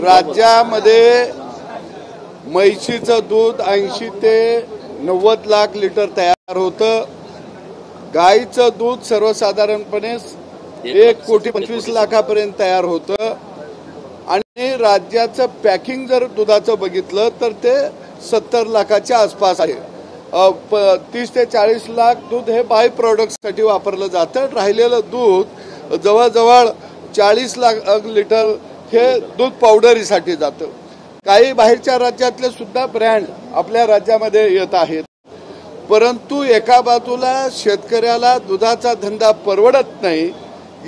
राज्यामध्ये म्हैशीचं दूध 80 ते 90 लाख लिटर तयार होतं. गाईचं दूध सर्वसाधारणपणे 1,25 लाखापर्यंत तयार होतं. आणि राज्याचं पॅकिंग जर दुधाचं बघितलं तर ते 70 लाखाच्या आसपास आहे. 30 ते 40 लाख दूध हे बाय प्रोडक्टसाठी वापरलं जातं. राहिलेलं दूध जवळजवळ 40 लाख लिटर हे दूध पावडरीसाठी जातं. काही बाहेरच्या राज्यातले सुद्धा ब्रँड आपल्या राज्यामध्ये येत आहेत. परंतु एका बाजूला शेतकऱ्याला दुधाचा धंदा परवडत नाही.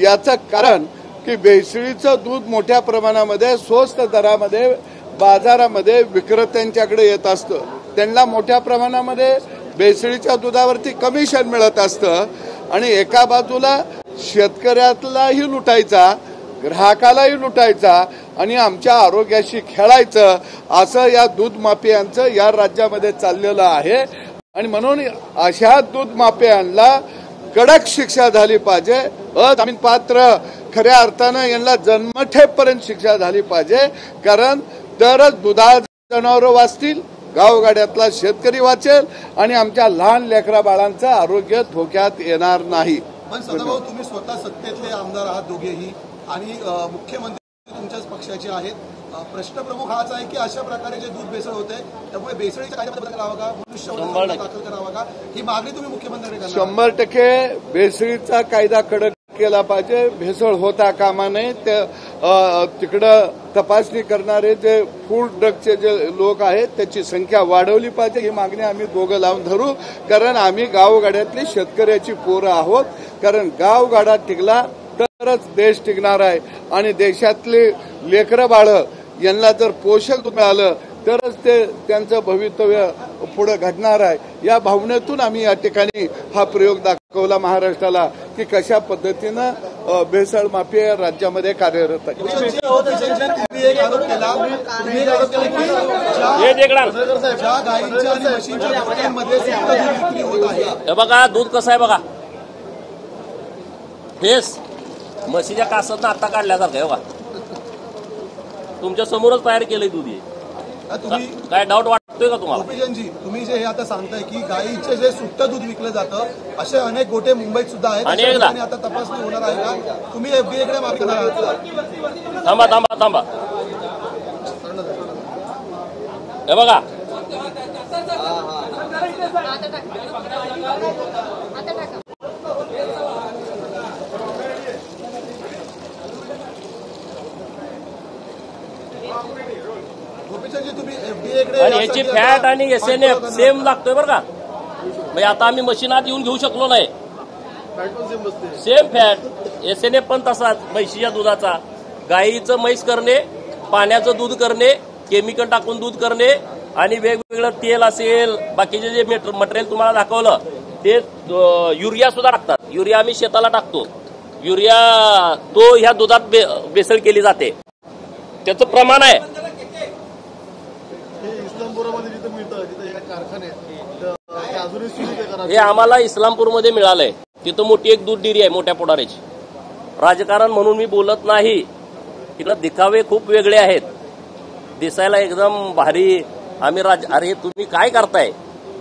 याचं कारण की भेसळीचं दूध मोठ्या प्रमाणामध्ये स्वस्त दरामध्ये बाजारामध्ये विक्रेत्यांच्याकडे येत असतं. त्यांना मोठ्या प्रमाणामध्ये भेसळीच्या दुधावरती कमिशन मिळत असतं. आणि एका बाजूला शेतकऱ्यालाही लुटायचा, ग्राहकालाही लुटायचा आणि आमच्या आरोग्याशी खेळायचं, असं या दूध माफियांचं या राज्यामध्ये चाललेलं आहे. आणि म्हणून अशा दूध माफियांना कडक शिक्षा झाली पाहिजे. अजामीनपात्र खऱ्या अर्थानं यांना जन्मठेपर्यंत शिक्षा झाली पाहिजे. कारण तरच दुधाळ जनावरं वाचतील, गावगाड्यातला शेतकरी वाचेल आणि आमच्या लहान लेकरा बाळांचं आरोग्य धोक्यात येणार नाही. पण सदाभाऊ, तुम्ही स्वतः सत्तेतले आमदार आहात दोघेही आणि मुख्यमंत्री तुमच्याच पक्षाचे आहेत. प्रश्न प्रमुख हाच आहे की अशा प्रकारे जे दूध भेसळ होते त्यामुळे भेसळीचा कायदा बदल करावा का, मनुष्यवळ दाखल करावा का, ही मागणी तुम्ही मुख्यमंत्र्यांकडे करणार? 100% भेसळीचा कायदा कडक केला पाहिजे. भेसळ होता कामा नये. तिकडं तपासणी करणारे जे फूड ड्रगचे जे लोक आहेत त्याची संख्या वाढवली पाहिजे. ही मागणी आम्ही दोघं लावून धरू. कारण आम्ही गावगाड्यातली शेतकऱ्याची पोरं आहोत. कारण गावगाडा टिकला तरच देश टिकणार आहे. आणि देशातली लेकरं बाळं यांना जर पोषक मिळालं तरच ते त्यांचं भवितव्य पुढे घडणार आहे. या भावनेतून आम्ही या ठिकाणी हा प्रयोग दाखवला महाराष्ट्राला की कशा पद्धतीनं भेसळ माफिया राज्यामध्ये कार्यरत आहे. बघा दूध कसं आहे बघा, फेस म्हशीच्या कासात आता काढल्यासारखं आहे बघा. तुमच्या समोरच तयार केलंय दूध. तुम्ही काय डाऊट वाटतोय का तुम्हाला? गोपीचंदजी, तुम्ही जे हे आता सांगताय की गाईचे जे सुट्टं दूध विकलं जातं असे अनेक गोटे मुंबईत सुद्धा आहेत. आता तपासणी होणार आहे का? तुम्ही एफडीएकडे मागणी करणार आहात? थांबा हे बघा, आणि याची फॅट आणि SNF सेम लागतोय बरं का. म्हणजे आता आम्ही मशीनात येऊन घेऊ शकलो नाही. सेम फॅट, SNF पण तसाच म्हैशीच्या दुधाचा. गाईचं म्हैस करणे, पाण्याचं दूध करणे, केमिकल टाकून दूध करणे आणि वेगवेगळं तेल असेल, बाकीचे जे मटेरियल तुम्हाला दाखवलं ते युरिया सुद्धा टाकतात. युरिया आम्ही शेताला टाकतो. युरिया तो ह्या दुधात भेसळ केली जाते. त्याचं प्रमाण आहे. हे आम्हाला इस्लामपूरमध्ये मिळालंय. तिथं मोठी एक दूध डेअरी आहे मोठ्या पोडाऱ्याची. राजकारण म्हणून मी बोलत नाही. तिथं दिखावे खूप वेगळे आहेत. दिसायला एकदम भारी आम्ही अरे तुम्ही काय करताय?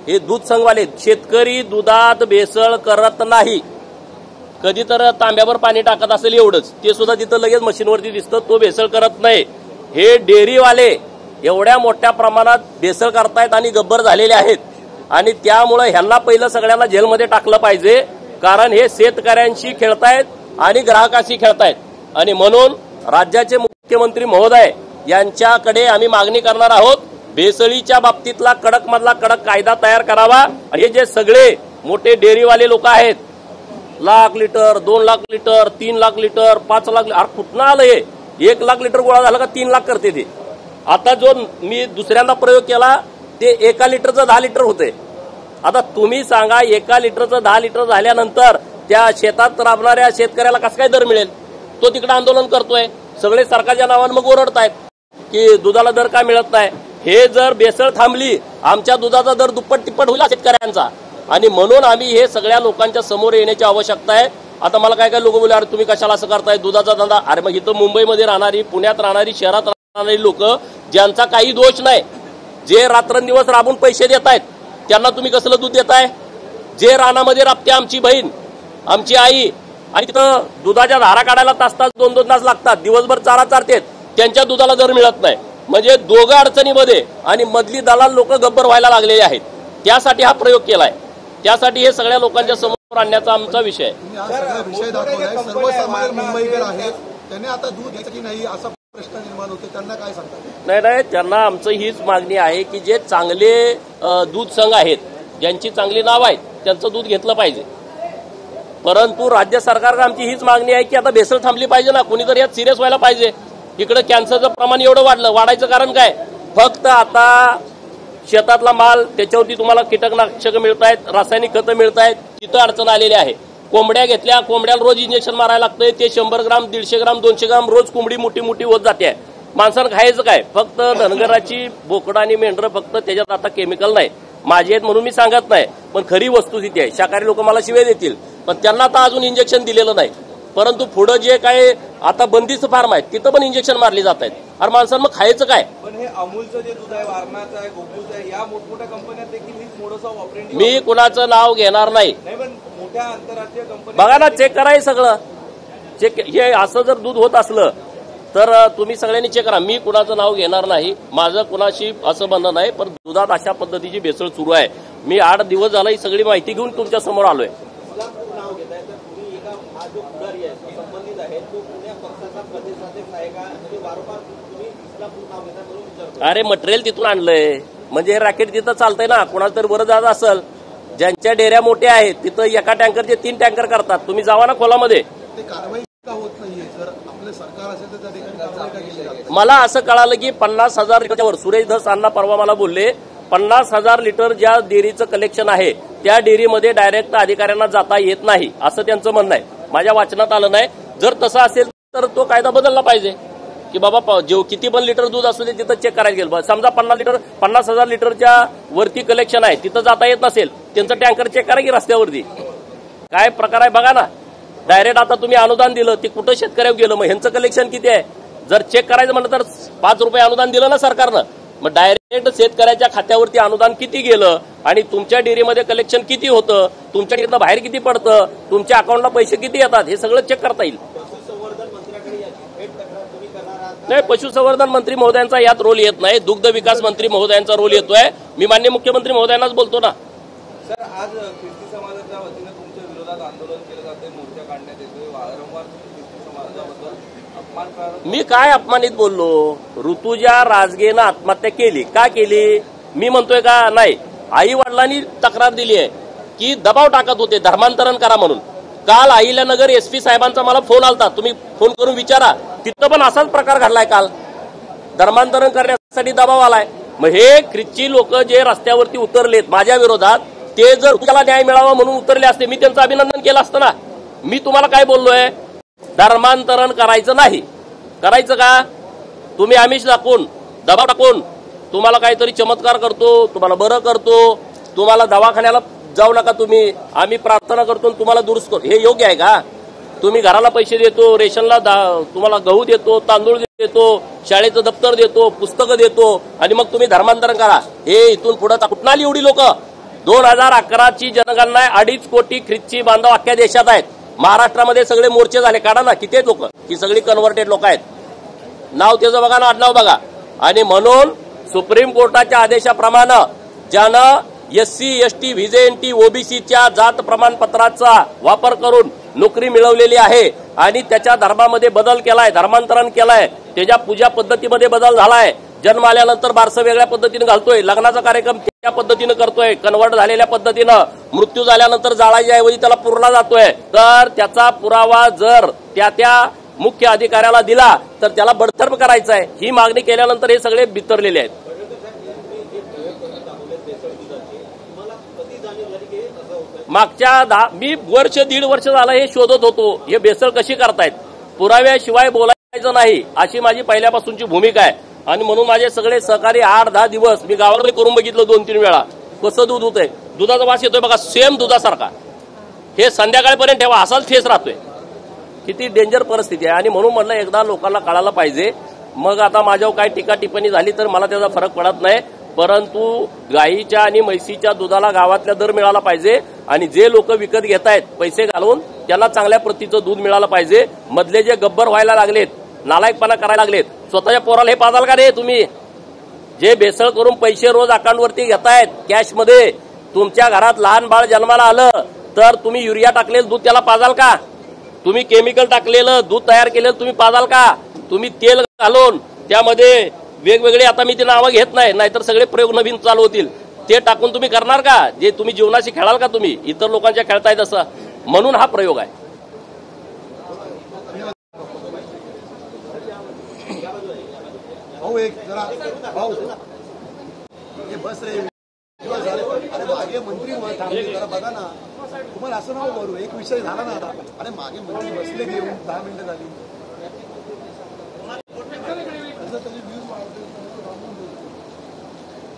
हे दूध संघवाले शेतकरी दुधात भेसळ करत नाही. कधी तर तांब्यावर पाणी टाकत असेल एवढंच, ते सुद्धा तिथं लगेच मशीनवरती दिसतं. तो भेसळ करत नाही. हे डेअरीवाले एवढ्या मोठ्या प्रमाणात भेसळ करतायत आणि गब्बर झालेले आहेत. आणि त्यामुळे ह्यांना पहिलं सगळ्यांना जेलमध्ये टाकलं पाहिजे. कारण हे शेतकऱ्यांशी खेळतायत आणि ग्राहकाशी खेळतायत. आणि म्हणून राज्याचे मुख्यमंत्री महोदय यांच्याकडे आम्ही मागणी करणार आहोत, भेसळीच्या बाबतीतला कडक मधला कडक कायदा तयार करावा. हे जे सगळे मोठे डेअरीवाले लोक आहेत, 1 lakh litre, 2 lakh litre, 3 lakh litre, 5 lakh, अरे कुठनं आलं हे? 1 लाख लिटर गोळा झाला का 3 लाख करते ते. आता जो मी दुसऱ्यांदा प्रयोग केला ते 1 लिटरचं 10 लिटर होते. आता तुम्ही सांगा 1 लिटरचं 10 लिटर झाल्यानंतर त्या शेतात राबणाऱ्या शेतकऱ्याला कसं काय दर मिळेल? तो तिकडे आंदोलन करतोय. सगळे सरकारच्या नावानं मग ओरडतायत की दुधाला दर का मिळत नाही. हे जर भेसळ थांबली, आमच्या दुधाचा दर दुप्पट तिप्पट होईल शेतकऱ्यांचा. आणि म्हणून आम्ही हे सगळ्या लोकांच्या समोर येण्याची आवश्यकता आहे. आता मला काय लोक बोलले, अरे तुम्ही कशाला असं करताय दुधाचा धंदा. अरे मग इथं मुंबईमध्ये राहणारी, पुण्यात राहणारी, शहरात राहणारी लोक ज्यांचा काही दोष नाही, जे रात्रंदिवस राबून पैसे देत आहेत, त्यांना तुम्ही कसलं दूध देताय? जे रानामध्ये राबते आमची बहीण, आमची आई, आणि तिथं दुधाच्या धारा काढायला तास 2-2 तास लागतात, दिवसभर चारा चारतेत, त्यांच्या दुधाला दर मिळत नाही. म्हणजे दोघं अडचणीमध्ये आणि मधली दलाल लोक गब्बर व्हायला लागलेले आहेत. त्यासाठी हा प्रयोग केलाय. त्यासाठी हे सगळ्या लोकांच्या समोर आणण्याचा आमचा विषय आहे. विषय दाखवलाय. सर्वसामान्य मुंबईकर आहेत, त्यांनी आता दूध घ्यायचं की नाही असा प्रश्न निर्माण होतो. त्यांना काय सांगतात? नाही, त्यांना आमचं हीच मागणी आहे की जे चांगले दूध संघ आहेत, ज्यांची चांगली नाव आहेत, त्यांचं दूध घेतलं पाहिजे. परंतु राज्य सरकारला आमची हीच मागणी आहे की आता भेसळ थांबली पाहिजे ना. कोणीतरी यात सिरियस व्हायला पाहिजे. इकडे कॅन्सरचं प्रमाण एवढं वाढायचं कारण काय? फक्त आता शेतातला माल, त्याच्यावरती तुम्हाला कीटकनाशकं मिळत आहेत, रासायनिक खतं मिळत आहेत, तिथं अडचण आलेली आहे. कोंबड्या घेतल्या, कोंबड्याला रोज इंजेक्शन मारायला लागतंय. ते 100 ग्राम, 150 ग्राम, 200 ग्राम रोज कोंबडी मोठी होत जाते. माणसानं खायचं काय? फक्त धनगराची बोकडं आणि मेंढरं, फक्त त्याच्यात आता केमिकल नाही. माझे आहेत म्हणून मी सांगत नाही, पण खरी वस्तुस्थिती आहे. शाकाहारी लोक मला शिवाय देतील, पण त्यांना आता अजून इंजेक्शन दिलेलं नाही. परंतु पुढं जे काय आता बंदिस्त फार्म आहेत, तिथं पण इंजेक्शन मारली जात आहेत. अरे माणसानं मग खायचं काय? पण हे अमूलचं जे दूध आहे, वारणाचं आहे, गोकुळचं आहे, या मोठमोठ्या कंपन्यात देखील हीच मोडस ऑफ ऑपरेटिंग. मी कुणाचं नाव घेणार नाही. पण मोठ्या आंतरराष्ट्रीय कंपन्या बघा ना, चेक कराय सगळं. चेक हे असं जर दूध होत असलं तर तुम्ही सगळ्यांनी चेक करा. मी कुणाचं नाव घेणार नाही. माझं कुणाशी असं बंधन नाही. पण दुधात अशा पद्धतीची भेसळ सुरू आहे. मी 8 दिवस झाला ही सगळी माहिती घेऊन तुमच्या समोर आलोय. नाव घेत आहे तर तुम्ही एका हा जो पुढारी आहे, संबंधित आहे, तो पुण्या पक्षाचा प्रदेशाध्यक्ष आहे का? म्हणजे वारंवार तुम्ही इस्लामपूर नाव घेता म्हणून विचारतो. अरे मटेरियल तिथून आणलंय म्हणजे रॅकेट तिथं चालतंय ना. कोणाला तरी बरं जात असेल. ज्यांच्या डेऱ्या मोठ्या आहेत तिथं एका टँकरचे 3 टँकर करतात. तुम्ही जावा ना खोलामध्ये. ते कारवाई का होत नाहीये? जर आपलं सरकार असेल तर त्या ठिकाणी कारवाई का केली जाते? मला असं कळालं की 50,000 लिटरवर सुरेश धस अण्णा परवा मला बोलले, 50,000 लिटर ज्या डेअरीचं कलेक्शन आहे त्या डेअरीमध्ये डायरेक्ट अधिकाऱ्यांना जाता येत नाही असं त्यांचं म्हणणं आहे. माझ्या वाचनात आलं नाही. जर तसं असेल तर तो कायदा बदलला पाहिजे की बाबा जेव किती पण लिटर दूध असू दे तिथं चेक करायला गेलं. समजा 50,000 लिटरच्या वरती कलेक्शन आहे, तिथं जाता येत नसेल, त्यांचं टँकर चेक करा की रस्त्यावरती. काय प्रकार आहे बघा ना. डायरेक्ट आता तुम्ही अनुदान दिलं, ते कुठं शेतकऱ्यावर गेलं, मग ह्यांचं कलेक्शन किती आहे? जर चेक करायचं म्हणलं तर 5 रुपये अनुदान दिलं ना सरकारनं. मग डायरेक्ट शेतकऱ्याच्या खात्यावरती अनुदान किती गेलं आणि तुमच्या डेअरीमध्ये कलेक्शन किती होतं, तुमच्या डेअरीतनं बाहेर किती पडतं, तुमच्या अकाउंटला पैसे किती येतात, हे सगळं चेक करता येईल. नाही, पशुसंवर्धन मंत्री महोदयांचा यात रोल येत नाही. दुग्ध विकास मंत्री महोदयांचा रोल येतोय. मी माननीय मुख्यमंत्री महोदयांनाच बोलतो ना. सर, आज ख्रिस्ती समाजाच्या वतीने तुमच्या विरोधात आंदोलन केलं जाते, मोर्चा काढण्यात येतोय. वारंवार ख्रिस्ती समाजाबद्दल अपमान. मी काय अपमानित बोललो? ऋतुजा राजगेनं आत्महत्या केली. का केली? मी म्हणतोय का? नाही. आई वडिलांनी तक्रार दिली आहे की दबाव टाकत होते धर्मांतरण करा म्हणून. काल अहिल्यानगर SP साहेबांचा मला फोन आलता. तुम्ही फोन करून विचारा. तिथं पण असाच प्रकार घडलाय. काल धर्मांतरण करण्यासाठी दबाव आलाय. मग हे ख्रिस्ती लोक जे रस्त्यावरती उतरलेत माझ्या विरोधात, ते जर त्याला न्याय मिळावा म्हणून उतरले असते, मी त्यांचं अभिनंदन केलं असतं ना. मी तुम्हाला काय बोललोय? धर्मांतरण करायचं नाही. करायचं का? तुम्ही आमिष दाखवून, दबाव टाकून तुम्हाला काहीतरी चमत्कार करतो, तुम्हाला बरं करतो, तुम्हाला दवाखान्याला जाऊ नका तुम्ही, आम्ही प्रार्थना करतो तुम्हाला दुरुस्त करतो, हे योग्य आहे का? तुम्ही घराला पैसे देतो, रेशनला तुम्हाला गहू देतो, तांदूळ देतो, शाळेचं दप्तर देतो, पुस्तकं देतो, आणि मग तुम्ही धर्मांतरण करा. हे इथून पुढे कुठून आली एवढी लोक? 2011ची जनगणना आहे. 2.5 कोटी ख्रिस्ती बांधव अख्ख्या देशात आहेत. महाराष्ट्रामध्ये सगळे मोर्चे झाले. काढा ना किती लोक. ही सगळी कन्व्हर्टेड लोक आहेत. नाव त्याचं बघा ना, आडनाव बघा. आणि म्हणून सुप्रीम कोर्टाच्या आदेशाप्रमाणे ज्यानं SC ST VJNT OBCच्या जात प्रमाणपत्राचा वापर करून नोकरी मिळवलेली आहे आणि त्याच्या धर्मामध्ये बदल केलाय, धर्मांतरण केलाय, त्याच्या पूजा पद्धतीमध्ये बदल झालाय, जन्म आल्यानंतर बारसं वेगळ्या पद्धतीने घालतोय, लग्नाचा कार्यक्रम त्या पद्धतीनं करतोय, कन्वर्ट झालेल्या पद्धतीनं, मृत्यू झाल्यानंतर जाळाच्या ऐवजी त्याला पुरला जातोय, तर त्याचा पुरावा जर त्या मुख्य अधिकाऱ्याला दिला तर त्याला बडतर्फ करायचं आहे. ही मागणी केल्यानंतर हे सगळे बिथरलेले आहेत. मागच्या मी 1.5 वर्ष झालं हे शोधत होतो, हे भेसळ कशी करतायत. पुराव्याशिवाय बोलायचं नाही अशी माझी पहिल्यापासूनची भूमिका आहे. आणि म्हणून माझे सगळे सहकारी 8-10 दिवस मी गावाकडे करून बघितलं 2-3 वेळा कसं दूध होतंय. दुधाचा वास येतोय बघा, सेम दुधासारखा. हे संध्याकाळपर्यंत ठेवा, असाच ठेस राहतोय. किती डेंजर परिस्थिती आहे. आणि म्हणून म्हणलं एकदा लोकांना कळायला पाहिजे. मग आता माझ्यावर काय टीका टिप्पणी झाली तर मला त्याचा फरक पडत नाही, परंतु गाईच्या आणि म्हैसीच्या दुधाला गावातला दर मिळाला पाहिजे. आणि जे लोक विकत घेत आहेत पैसे घालून, त्यांना चांगल्या प्रतीचं दूध मिळालं पाहिजे. मधले जे गब्बर व्हायला लागलेत, नालायकपणा करायला लागलेत, स्वतःच्या पोराला हे पाजाल का रे तुम्ही? जे भेसळ करून पैसे रोज अकाउंटवरती घेतायत कॅशमध्ये, तुमच्या घरात लहान बाळ जन्माला आलं तर तुम्ही युरिया टाकलेलं दूध त्याला पाजाल का? तुम्ही केमिकल टाकलेलं दूध तयार केलेलं तुम्ही पाजाल का? तुम्ही तेल घालून त्यामध्ये वेगवेगळे, आता मी ते नावं घेत नाही, नाहीतर सगळे प्रयोग नवीन चालू होतील, ते टाकून तुम्ही करणार का? जे तुम्ही जीवनाशी खेळाल का? तुम्ही इतर लोकांच्या खेळतायत असं, म्हणून हा प्रयोग आहे. भाऊ एक जरा भाऊ हे बस रे झाले. अरे मागे मंत्री थांबले, जरा बघा ना. तुम्हाला असं नको करू, एक विषय झाला ना आता. अरे मागे मंत्री बसले घेऊन 10 मिनिटं झाली.